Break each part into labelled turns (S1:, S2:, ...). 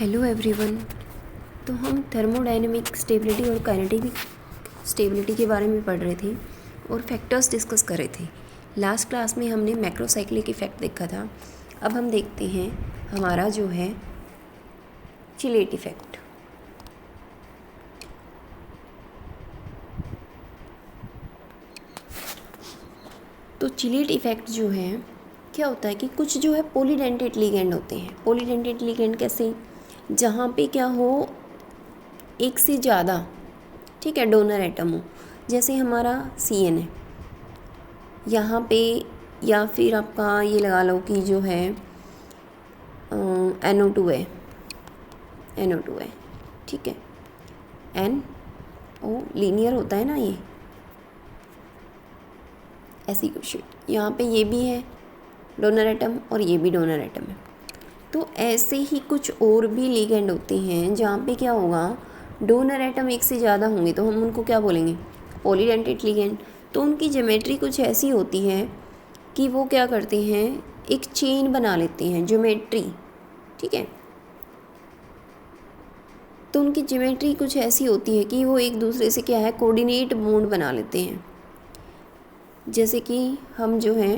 S1: Hello everyone. तो हम thermodynamic stability और काइनेटिक स्टेबिलिटी के बारे में पढ़ रहे थे और फैक्टर्स डिस्कस कर रहे थे। लास्ट क्लास में हमने मैक्रोसाइक्लिक इफ़ेक्ट देखा था। अब हम देखते हैं हमारा जो है चिलेट इफ़ेक्ट। तो चिलेट इफ़ेक्ट जो है क्या होता है कि कुछ जो है पॉलीडेंटेट लिगेंड होते हैं। पॉलीडेंटेट लिगेंड कैसे, जहाँ पे क्या हो एक से ज़्यादा, ठीक है, डोनर एटम हो। जैसे हमारा CN है यहाँ पे, या फिर आपका ये लगा लो कि जो है NO2 है, NO2 है, ठीक है। NO लीनियर होता है ना, ये ऐसी कुछ। यहाँ पे ये भी है डोनर एटम और ये भी डोनर एटम है। तो ऐसे ही कुछ और भी लिगेंड होते हैं जहाँ पे क्या होगा, डोनर एटम एक से ज़्यादा होंगे, तो हम उनको क्या बोलेंगे, पॉलीडेंटेट लिगेंड। तो उनकी ज्योमेट्री कुछ ऐसी होती है कि वो क्या करते हैं, एक चेन बना लेते हैं, ज्योमेट्री, ठीक है। तो उनकी ज्योमेट्री कुछ ऐसी होती है कि वो एक दूसरे से क्या है, कोऑर्डिनेट बॉन्ड बना लेते हैं। जैसे कि हम जो है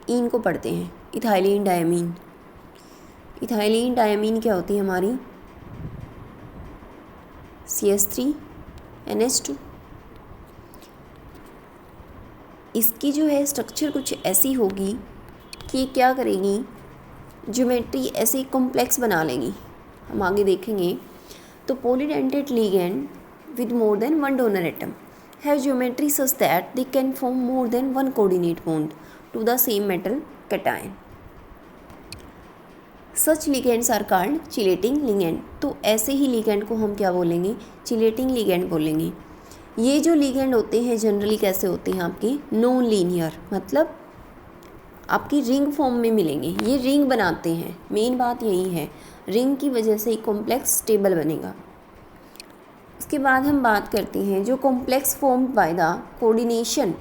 S1: इन को पढ़ते हैं, इथाइलिन डायमीन। इथाइलिन डायमीन क्या होती है हमारी, CH3NH2। इसकी जो है स्ट्रक्चर कुछ ऐसी होगी कि क्या करेगी, ज्योमेट्री ऐसे कॉम्प्लेक्स बना लेगी। हम आगे देखेंगे। तो polydentate ligand with more than one donor atom have geometry such that they can form more than one coordinate bond to the same metal cation. Such ligands are called chelating ligand. तो ऐसे ही ligand को हम क्या बोलेंगे, chelating ligand बोलेंगे। ये जो ligand होते हैं जनरली कैसे होते हैं, आपके नॉन लीनियर, मतलब आपकी रिंग फॉर्म में मिलेंगे। ये रिंग बनाते हैं, मेन बात यही है, रिंग की वजह से एक कॉम्प्लेक्स स्टेबल बनेगा। उसके बाद हम बात करते हैं जो complex form by the coordination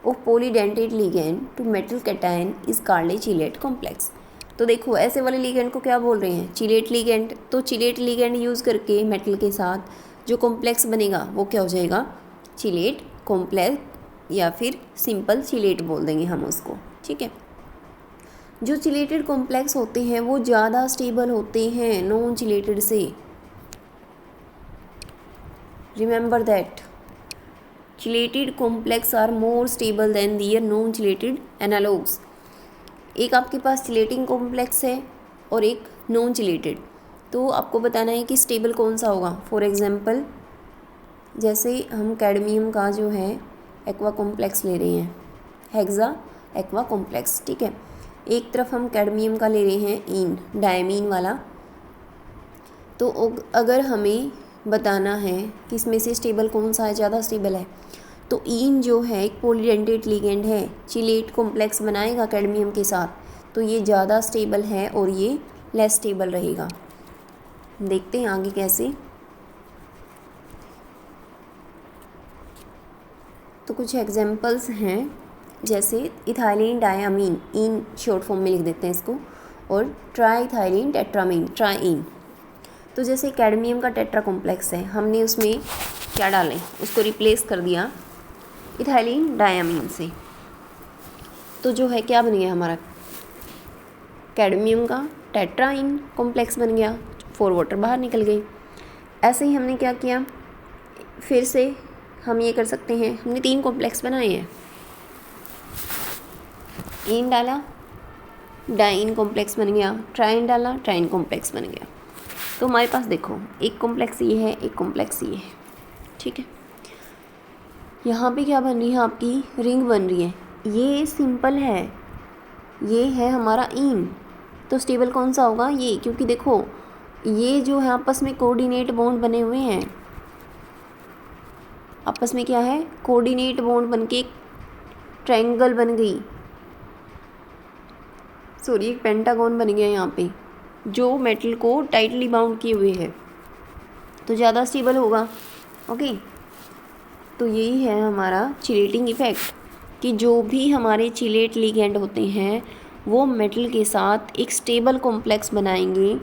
S1: of polydentate ligand to metal cation is called a chelate complex. तो देखो ऐसे वाले लिगेंड को क्या बोल रहे हैं, चिलेट लिगेंड। तो चिलेट लिगेंड यूज़ करके मेटल के साथ जो कॉम्प्लेक्स बनेगा वो क्या हो जाएगा, चिलेट कॉम्प्लेक्स, या फिर सिंपल चिलेट बोल देंगे हम उसको, ठीक है। जो चिलेटेड कॉम्प्लेक्स होते हैं वो ज़्यादा स्टेबल होते हैं नॉन चिलेटेड से। Remember that chelated complex are more stable than their non chelated analogs. एक आपके पास चिलेटिंग कॉम्प्लेक्स है और एक नॉन चिलेटेड, तो आपको बताना है कि स्टेबल कौन सा होगा। फॉर एग्जांपल जैसे हम कैडमियम का जो है एक्वा कॉम्प्लेक्स ले रहे हैं, हेक्सा एक्वा कॉम्प्लेक्स, ठीक है। एक तरफ हम कैडमियम का ले रहे हैं इन डायमीन वाला। तो अगर हमें बताना है कि इसमें से स्टेबल कौन सा है, ज़्यादा स्टेबल है, तो इन जो है एक पॉलीडेंटेट लिगेंड है, चिलेट कॉम्प्लेक्स बनाएगा कैडमियम के साथ, तो ये ज़्यादा स्टेबल है और ये लेस स्टेबल रहेगा। देखते हैं आगे कैसे। तो कुछ एग्जांपल्स हैं, जैसे ethylene diamine, in short form में लिख देते हैं इसको, और ट्राइथाइलिन टेट्रामीन, ट्राइन। तो जैसे कैडमियम का टेट्रा कॉम्प्लेक्स है, हमने उसमें क्या डालें, उसको रिप्लेस कर दिया इथाइलिन डायमीन से, तो जो है क्या बन गया हमारा, कैडमियम का टेट्राइन कॉम्प्लेक्स बन गया, 4 वाटर बाहर निकल गई। ऐसे ही हमने क्या किया, फिर से हम ये कर सकते हैं, हमने 3 कॉम्प्लेक्स बनाए हैं, इन डाला डाइन कॉम्प्लेक्स बन गया, ट्राइन डाला ट्राइन कॉम्प्लेक्स बन गया। तो हमारे पास देखो एक कॉम्प्लेक्स ये है, एक कॉम्प्लेक्स ये है, ठीक है। यहाँ पे क्या बन रही है, आपकी रिंग बन रही है। ये सिंपल है, ये है हमारा इन, तो स्टेबल कौन सा होगा, ये, क्योंकि देखो ये जो है आपस में कोऑर्डिनेट बॉन्ड बने हुए हैं, आपस में क्या है, कोऑर्डिनेट बॉन्ड बन के एक ट्रायंगल बन गई, सॉरी एक पेंटागन बन गया यहाँ पे, जो मेटल को टाइटली बाउंड किए हुए है, तो ज़्यादा स्टेबल होगा। ओके, तो यही है हमारा चिलेटिंग इफ़ेक्ट, कि जो भी हमारे चिलेट लिगेंड होते हैं वो मेटल के साथ एक स्टेबल कॉम्प्लेक्स बनाएंगे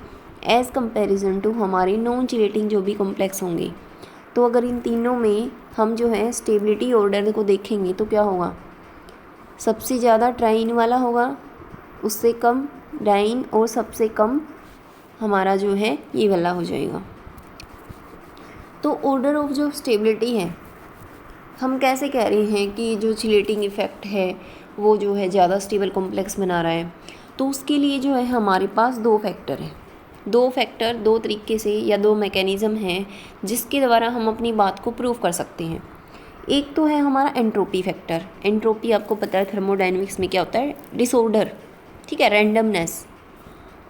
S1: एज़ कंपैरिजन टू हमारे नॉन चिलेटिंग जो भी कॉम्प्लेक्स होंगे। तो अगर इन तीनों में हम जो है स्टेबिलिटी ऑर्डर को देखेंगे तो क्या होगा, सबसे ज़्यादा ट्राइन वाला होगा, उससे कम डाइन और सबसे कम हमारा जो है ये वाला हो जाएगा। तो ऑर्डर ऑफ जो स्टेबिलिटी है, हम कैसे कह रहे हैं कि जो चिलेटिंग इफ़ेक्ट है वो जो है ज़्यादा स्टेबल कॉम्प्लेक्स बना रहा है, तो उसके लिए जो है हमारे पास दो फैक्टर हैं, दो तरीके से या दो मैकेनिज़्म हैं जिसके द्वारा हम अपनी बात को प्रूव कर सकते हैं। एक तो है हमारा एंट्रोपी फैक्टर। एंट्रोपी आपको पता है थर्मोडायनेमिक्स में क्या होता है, डिसऑर्डर, ठीक है, रैंडमनेस।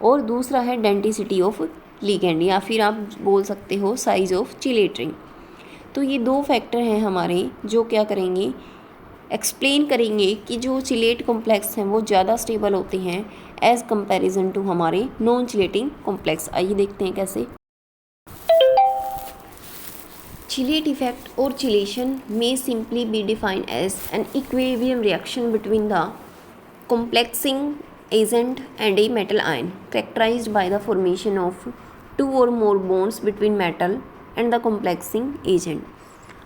S1: और दूसरा है डेंसिटी ऑफ लिगेंड, या फिर आप बोल सकते हो साइज ऑफ चिलेट रिंग। तो ये दो फैक्टर हैं हमारे जो क्या करेंगे, एक्सप्लेन करेंगे कि जो चिलेट कॉम्प्लेक्स हैं वो ज़्यादा स्टेबल होते हैं एज़ कंपैरिजन टू हमारे नॉन चिलेटिंग कॉम्प्लेक्स। आइए देखते हैं कैसे। चिलेट इफेक्ट और chelation may simply be defined as an equilibrium reaction between the complexing agent and a metal ion characterized by the formation of two or more bonds between metal and the complexing agent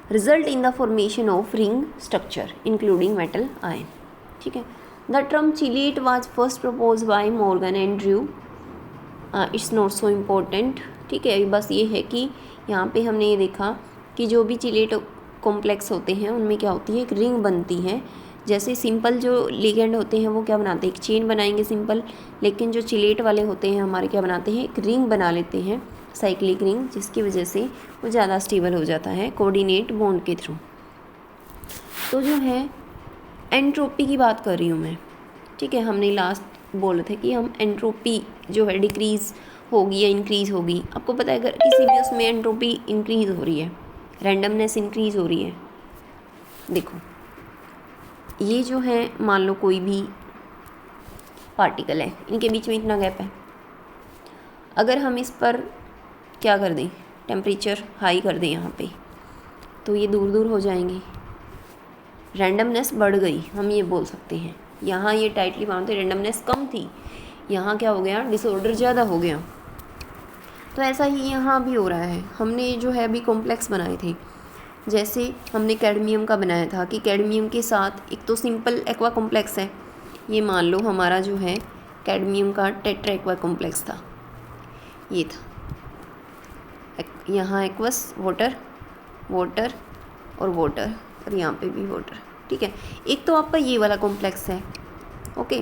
S1: result in the formation of ring structure including metal ion। ठीक है, the term chelate was first proposed by Morgan and Drew। it's not so important। ठीक है, बस ये है कि यहाँ पे हमने ये देखा कि जो भी चिलेट कॉम्प्लेक्स होते हैं उनमें क्या होती है, एक रिंग बनती है। जैसे सिंपल जो लिगेंड होते हैं वो क्या बनाते हैं, एक चेन बनाएंगे सिंपल, लेकिन जो चिलेट वाले होते हैं हमारे क्या बनाते हैं, एक रिंग बना लेते हैं, साइक्लिक रिंग, जिसकी वजह से वो ज़्यादा स्टेबल हो जाता है कोऑर्डिनेट बॉन्ड के थ्रू। तो जो है एंट्रोपी की बात कर रही हूँ मैं, ठीक है, हमने लास्ट बोला था कि हम एंट्रोपी जो है डिक्रीज़ होगी या इंक्रीज़ होगी। आपको पता है अगर किसी भी उसमें एंट्रोपी इंक्रीज़ हो रही है, रैंडमनेस इंक्रीज़ हो रही है, देखो ये जो है मान लो कोई भी पार्टिकल है, इनके बीच में इतना गैप है, अगर हम इस पर क्या कर दें, टेम्परेचर हाई कर दें यहाँ पे, तो ये दूर दूर हो जाएंगे, रैंडमनेस बढ़ गई, हम ये बोल सकते हैं। यहाँ ये टाइटली बाउंड थे, रैंडमनेस कम थी, यहाँ क्या हो गया, डिसऑर्डर ज़्यादा हो गया। तो ऐसा ही यहाँ भी हो रहा है। हमने जो है अभी कॉम्प्लेक्स बनाए थे, जैसे हमने कैडमियम का बनाया था कि कैडमियम के साथ एक तो सिंपल एक्वा कॉम्प्लेक्स है, ये मान लो हमारा जो है कैडमियम का टेट्रा एक्वा कॉम्प्लेक्स था, ये था, यहाँ एक्वस वाटर वाटर और वाटर, और यहाँ पे भी वाटर, ठीक है। एक तो आपका ये वाला कॉम्प्लेक्स है, ओके,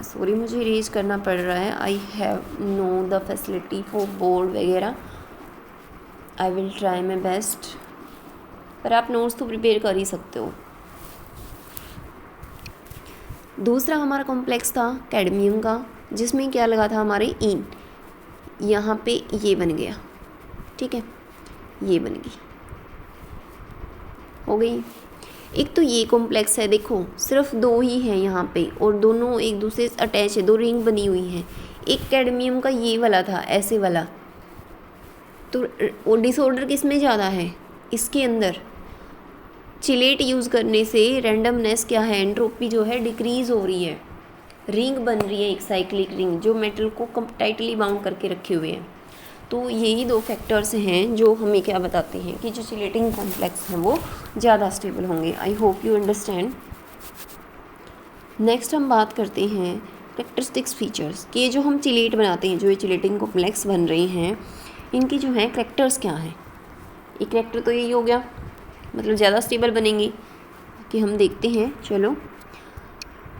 S1: सॉरी मुझे इरेज करना पड़ रहा है, I have no the facility for board वगैरह, I will try my best, पर आप नोट्स तो प्रिपेयर कर ही सकते हो। दूसरा हमारा कॉम्प्लेक्स था कैडमियम का, जिसमें क्या लगा था हमारे इन, यहाँ पे ये बन गया, ठीक है, ये बन गई, हो गई। एक तो ये कॉम्प्लेक्स है, देखो सिर्फ दो ही हैं यहाँ पे और दोनों एक दूसरे से अटैच है, दो रिंग बनी हुई हैं। एक कैडमियम का ये वाला था, ऐसे वाला, तो डिसऑर्डर किस में ज़्यादा है, इसके अंदर। चिलेट यूज़ करने से रैंडमनेस क्या है, एंट्रोपी जो है डिक्रीज़ हो रही है, रिंग बन रही है, एक साइक्लिक रिंग जो मेटल को टाइटली बाउंड करके रखे हुए हैं। तो यही दो फैक्टर्स हैं जो हमें क्या बताते हैं कि जो चिलेटिंग कॉम्प्लेक्स हैं वो ज़्यादा स्टेबल होंगे। I hope you understand. Next हम बात करते हैं कैरेक्टरिस्टिक्स फीचर्स, कि ये जो हम चिलेट बनाते हैं, जो ये चिलेटिंग कॉम्प्लेक्स बन रहे हैं, इनकी जो है कैरेक्टर्स क्या हैं। एक कैरेक्टर तो यही हो गया, मतलब ज़्यादा स्टेबल बनेंगे, कि हम देखते हैं, चलो।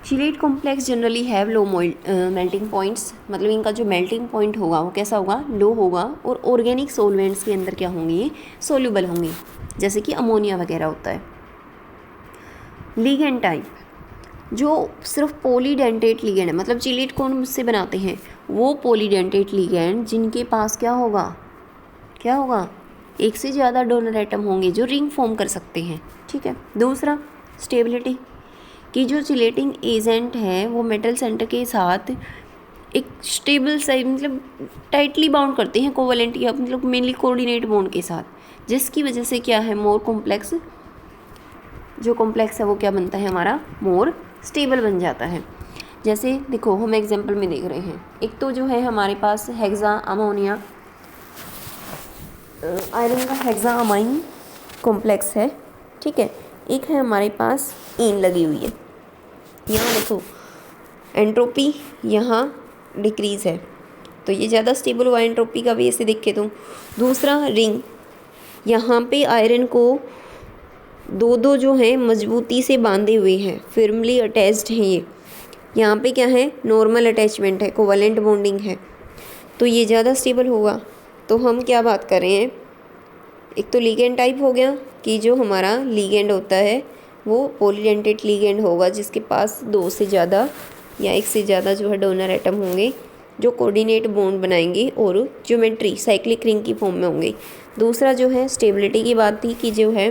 S1: Chelate complex generally have low melting points, मतलब इनका जो मेल्टिंग पॉइंट होगा वो कैसा होगा, लो होगा, और ऑर्गेनिक सोलवेंट्स के अंदर क्या होंगे, ये सोल्यूबल होंगे, जैसे कि अमोनिया वगैरह होता है। लिगेंड टाइप, जो सिर्फ पॉलीडेंटेट लिगेंड है, मतलब चिलेट कौन से बनाते हैं, वो पॉलीडेंटेट लिगेंड जिनके पास क्या होगा, क्या होगा, एक से ज़्यादा डोनर एटम होंगे जो रिंग फॉर्म कर सकते हैं, ठीक है। दूसरा स्टेबिलिटी, कि जो चिलेटिंग एजेंट है वो मेटल सेंटर के साथ एक स्टेबल साइड, मतलब टाइटली बाउंड करते हैं, कोवलेंट या मतलब मेनली कोऑर्डिनेट बॉन्ड के साथ, जिसकी वजह से क्या है, मोर कॉम्प्लेक्स, जो कॉम्प्लेक्स है वो क्या बनता है हमारा, मोर स्टेबल बन जाता है। जैसे देखो हम एग्जांपल में देख रहे हैं, एक तो जो है हमारे पास हेक्सा अमोनिया आयरन का हेक्सा अमाइन कॉम्प्लेक्स है, ठीक है। एक है हमारे पास ईन लगी हुई है, यहाँ देखो एंट्रोपी यहाँ डिक्रीज़ है, तो ये ज़्यादा स्टेबल हुआ एंट्रोपी का भी ऐसे देखे तो। दूसरा रिंग, यहाँ पे आयरन को दो दो जो हैं मजबूती से बांधे हुए हैं, फिर्मली अटैच्ड हैं ये। यहाँ पे क्या है, नॉर्मल अटैचमेंट है, कोवलेंट बॉन्डिंग है, तो ये ज़्यादा स्टेबल होगा। तो हम क्या बात कर रहे हैं, एक तो लिगेंड टाइप हो गया कि जो हमारा लिगेंड होता है वो पॉलीडेंटेट लिगेंड होगा, जिसके पास दो से ज़्यादा या एक से ज़्यादा जो है डोनर एटम होंगे जो कोऑर्डिनेट बॉन्ड बनाएंगे और ज्योमेट्री साइक्लिक रिंग की फॉर्म में होंगे। दूसरा जो है स्टेबिलिटी की बात थी कि जो है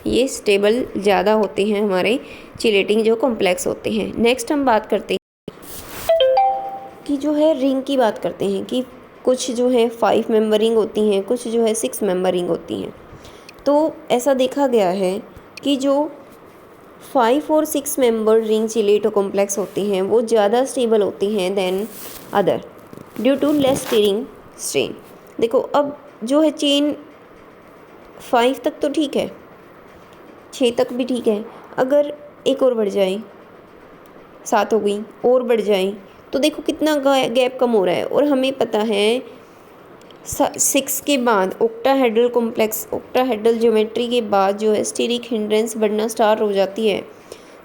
S1: ये स्टेबल ज़्यादा होते हैं हमारे चिलेटिंग जो कॉम्प्लेक्स होते हैं। नेक्स्ट हम बात करते हैं कि जो है रिंग की बात करते हैं कि कुछ जो है 5 मेंबर रिंग होती हैं, कुछ जो है 6 मेंबर रिंग होती हैं। तो ऐसा देखा गया है कि जो 5 और 6 मेंबर रिंग चिलेट कॉम्प्लेक्स होते हैं वो ज़्यादा स्टेबल होती हैं than other due to less steering strain. देखो अब जो है चेन 5 तक तो ठीक है, 6 तक भी ठीक है, अगर एक और बढ़ जाए 7 हो गई और बढ़ जाए तो देखो कितना गैप कम हो रहा है। और हमें पता है 6 के बाद ऑक्टाहेड्रल कॉम्प्लेक्स, ऑक्टाहेड्रल ज्योमेट्री के बाद जो है स्टीरिक हिंड्रेंस बढ़ना स्टार्ट हो जाती है,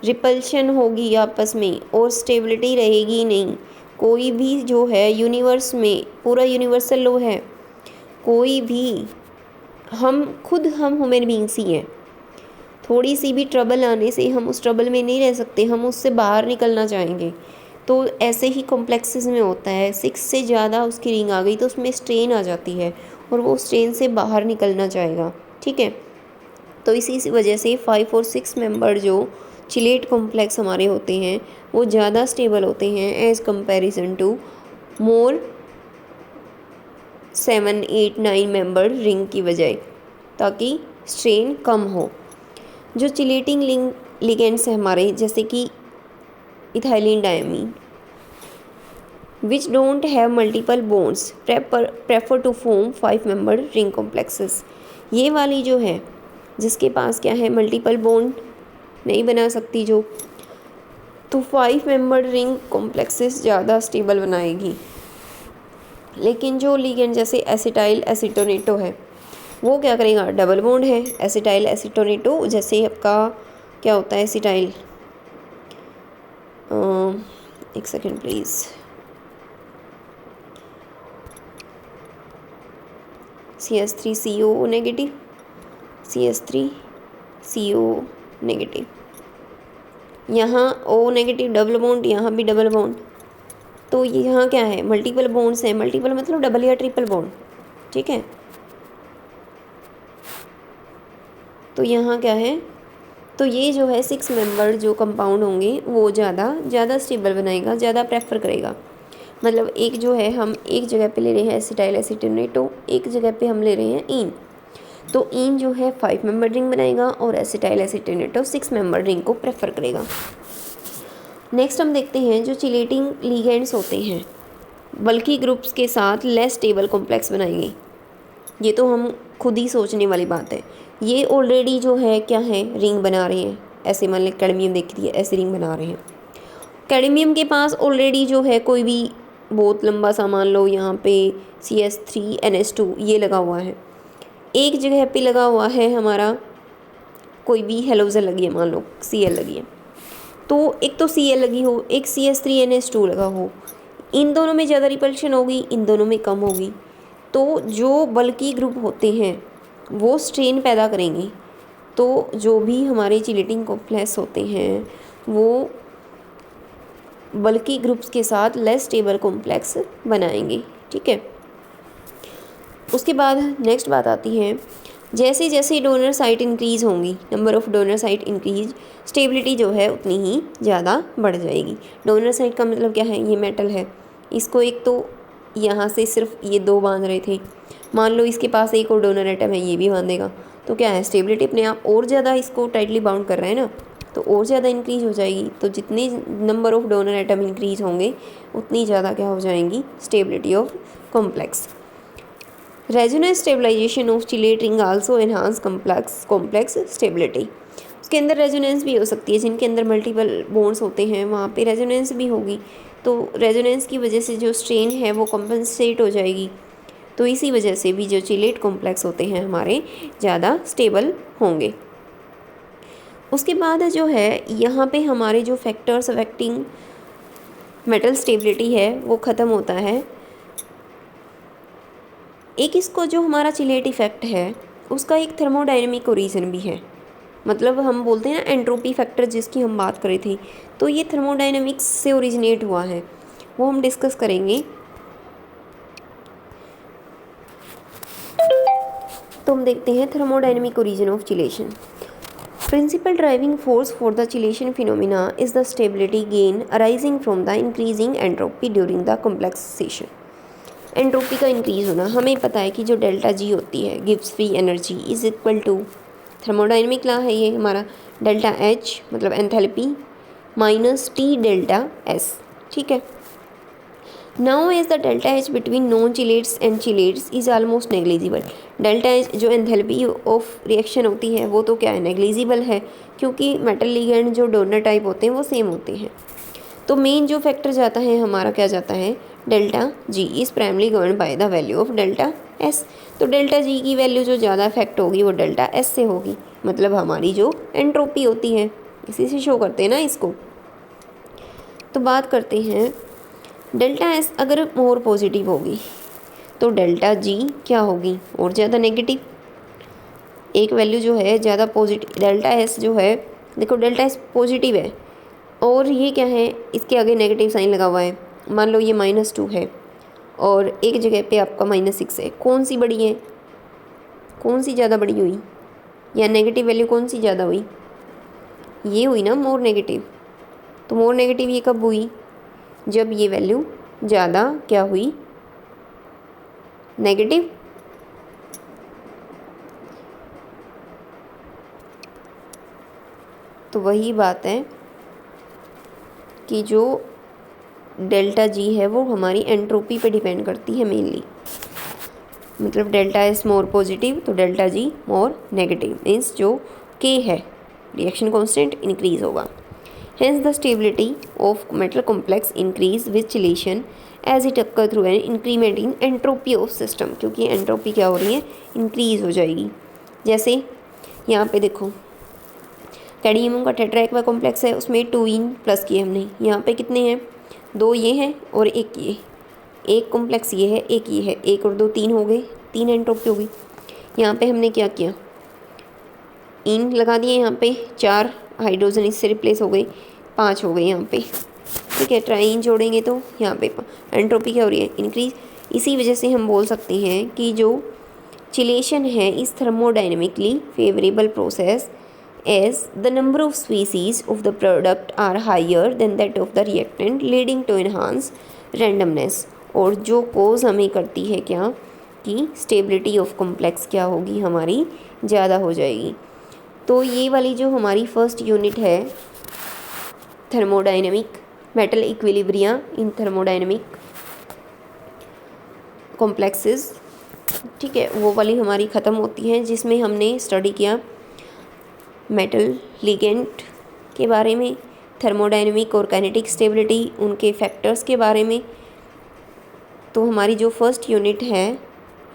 S1: रिपल्शन होगी आपस में और स्टेबिलिटी रहेगी नहीं। कोई भी जो है यूनिवर्स में पूरा यूनिवर्सल लॉ है, कोई भी हम ह्यूमन बींग्स ही हैं, थोड़ी सी भी ट्रबल आने से हम उस ट्रबल में नहीं रह सकते, हम उससे बाहर निकलना चाहेंगे। तो ऐसे ही कॉम्प्लेक्सेस में होता है, 6 से ज़्यादा उसकी रिंग आ गई तो उसमें स्ट्रेन आ जाती है और वो स्ट्रेन से बाहर निकलना चाहेगा, ठीक है। तो इसी वजह से 5 और 6 मेंबर जो चिलेट कॉम्प्लेक्स हमारे होते हैं वो ज़्यादा स्टेबल होते हैं as comparison to more 7, 8, 9 member ring की बजाय, ताकि स्ट्रेन कम हो। जो चिलेटिंग लिगेंड्स हैं हमारे, जैसे कि ethylene diamine which don't have multiple bonds prefer to form 5 member ring complexes. ये वाली जो है जिसके पास क्या है मल्टीपल बॉन्ड नहीं बना सकती जो, तो 5 मेंबर रिंग कॉम्प्लेक्सेस ज़्यादा स्टेबल बनाएगी। लेकिन जो लिगेंड जैसे एसिटाइल एसीटोनेटो है वो क्या करेगा, डबल बॉन्ड है एसिटाइल एसीटोनेटो, जैसे आपका क्या होता है एसिटाइल, एक second please, CH3CO negative, CH3CO negative, यहाँ O नेगेटिव डबल बॉन्ड, यहाँ भी डबल बॉन्ड। तो यहाँ क्या है, मल्टीपल बॉन्ड्स हैं, मल्टीपल मतलब डबल या ट्रिपल बॉन्ड, ठीक है। तो यहाँ क्या है, तो ये जो है 6 मेंबर जो कंपाउंड होंगे वो ज़्यादा स्टेबल बनाएगा, ज़्यादा प्रेफर करेगा। मतलब एक जो है हम एक जगह पे ले रहे हैं एसिटाइल एसीटोनेटो, एक जगह पे हम ले रहे हैं ईन, तो ईन जो है 5 मेंबर रिंग बनाएगा और एसिटाइल एसीटोनेटो 6 मेंबर रिंग को प्रेफर करेगा। नेक्स्ट हम देखते हैं जो चिलेटिंग लिगेंड्स होते हैं बल्कि ग्रुप्स के साथ लेस स्टेबल कॉम्प्लेक्स बनाएंगे। ये तो हम खुद ही सोचने वाली बात है, ये ऑलरेडी जो है क्या है रिंग बना रहे हैं। ऐसे मान लें कैडमियम देखती है, ऐसे रिंग बना रहे हैं। कैडमियम के पास ऑलरेडी जो है कोई भी बहुत लंबा सा मान लो यहाँ पे CH3NH2 ये लगा हुआ है, एक जगह पे लगा हुआ है हमारा कोई भी हेलोजन लगी है, मान लो Cl लगी है, तो एक तो Cl लगी हो, एक CH3NH2 लगा हो, इन दोनों में ज़्यादा रिपल्शन होगी, इन दोनों में कम होगी। तो जो बल्कि ग्रुप होते हैं वो स्ट्रेन पैदा करेंगे, तो जो भी हमारे चिलेटिंग कॉम्प्लेक्स होते हैं वो बल्कि ग्रुप्स के साथ लेस स्टेबल कॉम्प्लेक्स बनाएंगे, ठीक है। उसके बाद नेक्स्ट बात आती है, जैसे जैसे डोनर साइट इंक्रीज़ होंगी, number of donor site increase, stability जो है उतनी ही ज़्यादा बढ़ जाएगी। डोनर साइट का मतलब क्या है, ये मेटल है, इसको एक तो यहाँ से सिर्फ ये 2 बांध रहे थे, मान लो इसके पास एक और डोनर एटम है ये भी बांधेगा, तो क्या है स्टेबिलिटी अपने आप और ज़्यादा इसको टाइटली बाउंड कर रहा है ना, तो और ज़्यादा इंक्रीज हो जाएगी। तो जितने number of donor atom increase होंगे उतनी ज़्यादा क्या हो जाएंगी, stability of complex. Resonance stabilization of chelate ring also enhance complex stability. उसके अंदर रेजोनेंस भी हो सकती है, जिनके अंदर मल्टीपल बॉन्ड्स होते हैं वहाँ पे रेजोनेंस भी होगी, तो रेजोनेंस की वजह से जो स्ट्रेन है वो कॉम्पनसेट हो जाएगी। तो इसी वजह से भी जो चिलेट कॉम्प्लेक्स होते हैं हमारे ज़्यादा स्टेबल होंगे। उसके बाद जो है यहाँ पे हमारे जो फैक्टर्स अफेक्टिंग मेटल स्टेबिलिटी है वो ख़त्म होता है। एक इसको जो हमारा चिलेट इफेक्ट है उसका एक थर्मोडायनेमिक ओरिजिन भी है, मतलब हम बोलते हैं ना एंट्रोपी फैक्टर जिसकी हम बात कर रहे थे, तो ये थर्मोडायनेमिक्स से ओरिजिनेट हुआ है, वो हम डिस्कस करेंगे। तो हम देखते हैं thermodynamic origin of chelation. Principal driving force for the chelation phenomena is the stability gain arising from the increasing entropy during the complexation. Entropy का इंक्रीज होना, हमें पता है कि जो डेल्टा जी होती है gives free energy is equal to, thermodynamic law है ये हमारा, डेल्टा एच मतलब enthalpy minus T delta S. ठीक है, now as the delta H between non chelates and chelates is almost negligible. Delta H जो enthalpy of reaction होती है वो तो क्या है, नेग्लिजिबल है, क्योंकि मेटल लिगेंड जो डोनर टाइप होते हैं वो सेम होते हैं। तो मेन जो फैक्टर जाता है हमारा क्या जाता है, delta G is primarily govern by the value of delta S. तो डेल्टा जी की वैल्यू जो ज़्यादा इफेक्ट होगी वो डेल्टा एस से होगी, मतलब हमारी जो एंट्रोपी होती है, इसी से शो करते हैं ना इसको। तो बात करते हैं डेल्टा एस अगर मोर पॉजिटिव होगी तो डेल्टा जी क्या होगी, और ज़्यादा नेगेटिव। एक वैल्यू जो है ज़्यादा पॉजिटिव, डेल्टा एस जो है, देखो डेल्टा एस पॉजिटिव है और ये क्या है, इसके आगे नेगेटिव साइन लगा हुआ है। मान लो ये -2 है और एक जगह पे आपका -6 है, कौन सी बड़ी है, कौन सी ज़्यादा बड़ी हुई, या नेगेटिव वैल्यू कौन सी ज़्यादा हुई, ये हुई ना मोर नेगेटिव। तो मोर नेगेटिव ये कब हुई, जब ये वैल्यू ज़्यादा क्या हुई, नेगेटिव। तो वही बात है कि जो डेल्टा जी है वो हमारी एंट्रोपी पे डिपेंड करती है मेनली, मतलब डेल्टा एस मोर पॉजिटिव तो delta G more negative, means जो के है रिएक्शन कांस्टेंट इंक्रीज होगा। Hence the stability of metal complex increase with chelation as it occur through an increment in entropy of system, क्योंकि entropy क्या हो रही है, इंक्रीज हो जाएगी। जैसे यहाँ पे देखो कैडमियम का टेट्रा एक्वा कॉम्प्लेक्स है, उसमें 2 प्लस किए हमने, यहाँ पे कितने हैं, 2 ये हैं और एक ये, एक कॉम्प्लेक्स ये है, एक ये है, एक और 2 3 हो गए, 3 एंट्रोपी हो गई। यहाँ पे हमने क्या किया, इन लगा दिए, यहाँ पे 4 हाइड्रोजन इससे रिप्लेस हो गई, 5 हो गए यहाँ पे। ठीक है, ट्राइन जोड़ेंगे तो यहाँ पे एंट्रोपी क्या हो रही है, इंक्रीज। इसी वजह से हम बोल सकते हैं कि जो चिलेशन है is thermodynamically favourable process as the number of species of the product are higher than that of the reactant leading to enhance randomness. और जो कोज हमें करती है क्या, कि स्टेबिलिटी ऑफ कॉम्प्लेक्स क्या होगी हमारी, ज़्यादा हो जाएगी। तो ये वाली जो हमारी फर्स्ट यूनिट है थर्मोडायनेमिक मेटल इक्विलिब्रिया इन थर्मोडायनेमिक कॉम्प्लेक्सेस, ठीक है, वो वाली हमारी ख़त्म होती है, जिसमें हमने स्टडी किया मेटल लिगेंड के बारे में, थर्मोडायनेमिक और काइनेटिक स्टेबिलिटी उनके फैक्टर्स के बारे में। तो हमारी जो फर्स्ट यूनिट है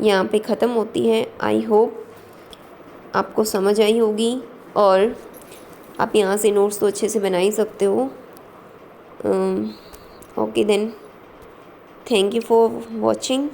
S1: यहाँ पे ख़त्म होती है। आई होप आपको समझ आई होगी और आप यहाँ से नोट्स तो अच्छे से बना ही सकते हो। Okay then, thank you for watching.